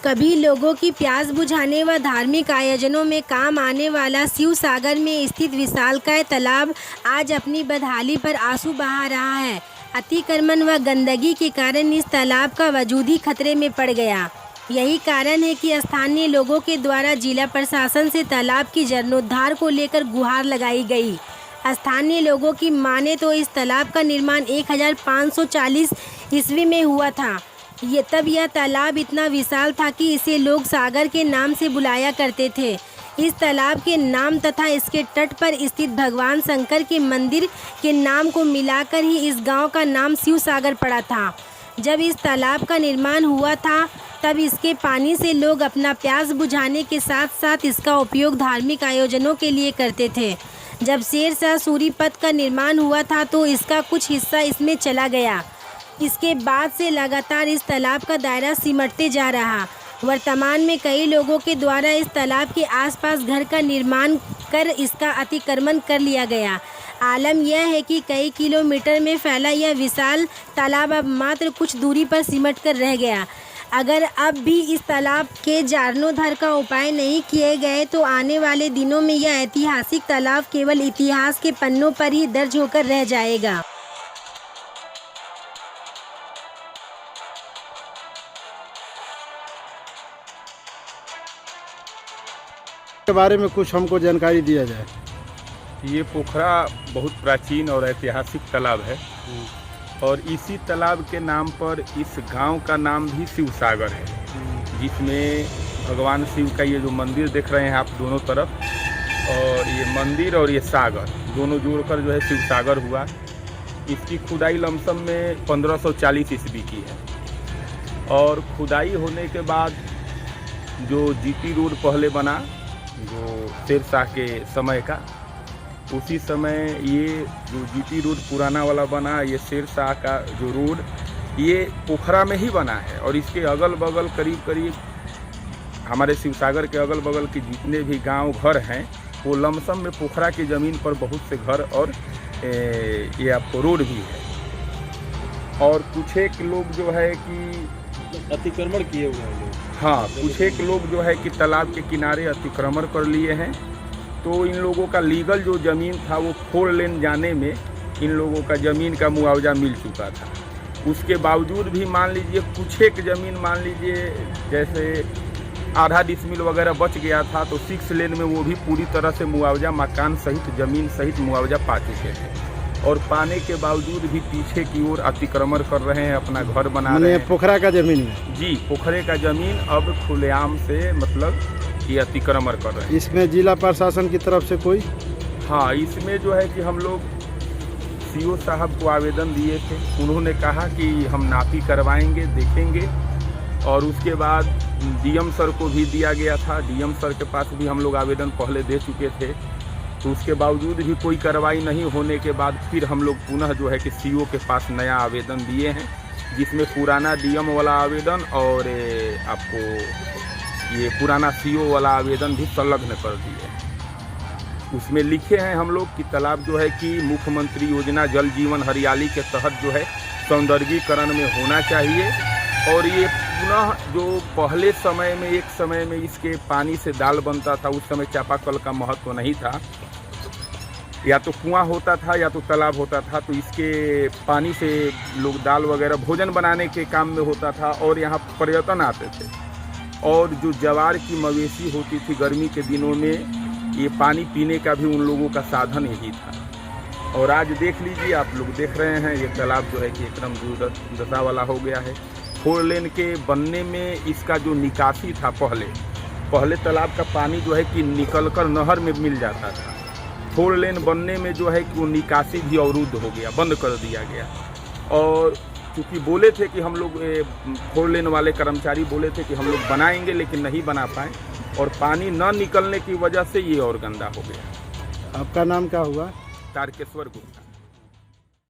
कभी लोगों की प्यास बुझाने व धार्मिक आयोजनों में काम आने वाला शिव सागर में स्थित विशालकाय तालाब आज अपनी बदहाली पर आंसू बहा रहा है। अतिक्रमण व गंदगी के कारण इस तालाब का वजूद ही खतरे में पड़ गया। यही कारण है कि स्थानीय लोगों के द्वारा जिला प्रशासन से तालाब की जीर्णोद्धार को लेकर गुहार लगाई गई। स्थानीय लोगों की माने तो इस तालाब का निर्माण 1540 ईस्वी में हुआ था। तब यह तालाब इतना विशाल था कि इसे लोग सागर के नाम से बुलाया करते थे। इस तालाब के नाम तथा इसके तट पर स्थित भगवान शंकर के मंदिर के नाम को मिलाकर ही इस गांव का नाम शिव सागर पड़ा था। जब इस तालाब का निर्माण हुआ था तब इसके पानी से लोग अपना प्यास बुझाने के साथ साथ इसका उपयोग धार्मिक आयोजनों के लिए करते थे। जब शेरशाह सूरी पथ का निर्माण हुआ था तो इसका कुछ हिस्सा इसमें चला गया। इसके बाद से लगातार इस तालाब का दायरा सिमटते जा रहा। वर्तमान में कई लोगों के द्वारा इस तालाब के आसपास घर का निर्माण कर इसका अतिक्रमण कर लिया गया। आलम यह है कि कई किलोमीटर में फैला यह विशाल तालाब अब मात्र कुछ दूरी पर सिमट कर रह गया। अगर अब भी इस तालाब के जीर्णोद्धार का उपाय नहीं किए गए तो आने वाले दिनों में यह ऐतिहासिक तालाब केवल इतिहास के पन्नों पर ही दर्ज होकर रह जाएगा। के बारे में कुछ हमको जानकारी दिया जाए। ये पोखरा बहुत प्राचीन और ऐतिहासिक तालाब है और इसी तालाब के नाम पर इस गांव का नाम भी शिव सागर है, जिसमें भगवान शिव का ये जो मंदिर देख रहे हैं आप दोनों तरफ, और ये मंदिर और ये सागर दोनों जोड़कर जो है शिव सागर हुआ। इसकी खुदाई लमसम में 1540 ईस्वी की है और खुदाई होने के बाद जो जीटी रोड पहले बना, जो शेरशाह के समय का, उसी समय ये जो जीटी रोड पुराना वाला बना, ये शेरशाह का जो रोड ये पोखरा में ही बना है। और इसके अगल बगल करीब करीब हमारे शिव सागर के अगल बगल के जितने भी गांव घर हैं वो लमसम में पोखरा की ज़मीन पर बहुत से घर और ये आपको रोड भी है। और कुछ एक लोग जो है कि अतिक्रमण किए हुए हैं। हाँ, कुछ एक लोग जो है कि तालाब के किनारे अतिक्रमण कर लिए हैं। तो इन लोगों का लीगल जो ज़मीन था वो 4 लेन जाने में इन लोगों का ज़मीन का मुआवजा मिल चुका था। उसके बावजूद भी मान लीजिए कुछ एक ज़मीन मान लीजिए जैसे आधा डिसमिल वगैरह बच गया था तो 6 लेन में वो भी पूरी तरह से मुआवजा मकान सहित ज़मीन सहित मुआवजा पा चुके थे। और पाने के बावजूद भी पीछे की ओर अतिक्रमण कर रहे हैं, अपना घर बना रहे हैं। पोखरा का ज़मीन में जी, पोखरे का ज़मीन अब खुलेआम से मतलब ये अतिक्रमण कर रहे हैं। इसमें जिला प्रशासन की तरफ से कोई? हाँ, इसमें जो है कि हम लोग सीओ साहब को आवेदन दिए थे। उन्होंने कहा कि हम नापी करवाएंगे, देखेंगे। और उसके बाद डीएम सर को भी दिया गया था। डीएम सर के पास भी हम लोग आवेदन पहले दे चुके थे। तो उसके बावजूद भी कोई कार्रवाई नहीं होने के बाद फिर हम लोग पुनः जो है कि सीओ के पास नया आवेदन दिए हैं, जिसमें पुराना डीएम वाला आवेदन और आपको ये पुराना सीओ वाला आवेदन भी संलग्न कर दिए हैं। उसमें लिखे हैं हम लोग कि तालाब जो है कि मुख्यमंत्री योजना जल जीवन हरियाली के तहत जो है सौंदर्यीकरण में होना चाहिए। और ये पुनः जो पहले समय में एक समय में इसके पानी से दाल बनता था, उस समय चापाकल का महत्व नहीं था, या तो कुआं होता था या तो तालाब होता था। तो इसके पानी से लोग दाल वगैरह भोजन बनाने के काम में होता था और यहाँ पर्यटन आते थे। और जो जवार की मवेशी होती थी गर्मी के दिनों में, ये पानी पीने का भी उन लोगों का साधन यही था। और आज देख लीजिए, आप लोग देख रहे हैं ये तालाब जो है कि एकदम दुर्दशा वाला हो गया है। 4 लेन के बनने में इसका जो निकासी था, पहले तालाब का पानी जो है कि निकलकर नहर में मिल जाता था। 4 लेन बनने में जो है कि वो निकासी भी अवरुद्ध हो गया, बंद कर दिया गया। और क्योंकि बोले थे कि हम लोग 4 लेन वाले कर्मचारी बोले थे कि हम लोग बनाएंगे, लेकिन नहीं बना पाए और पानी न निकलने की वजह से ये और गंदा हो गया। आपका नाम क्या हुआ? तारकेश्वर गुप्ता।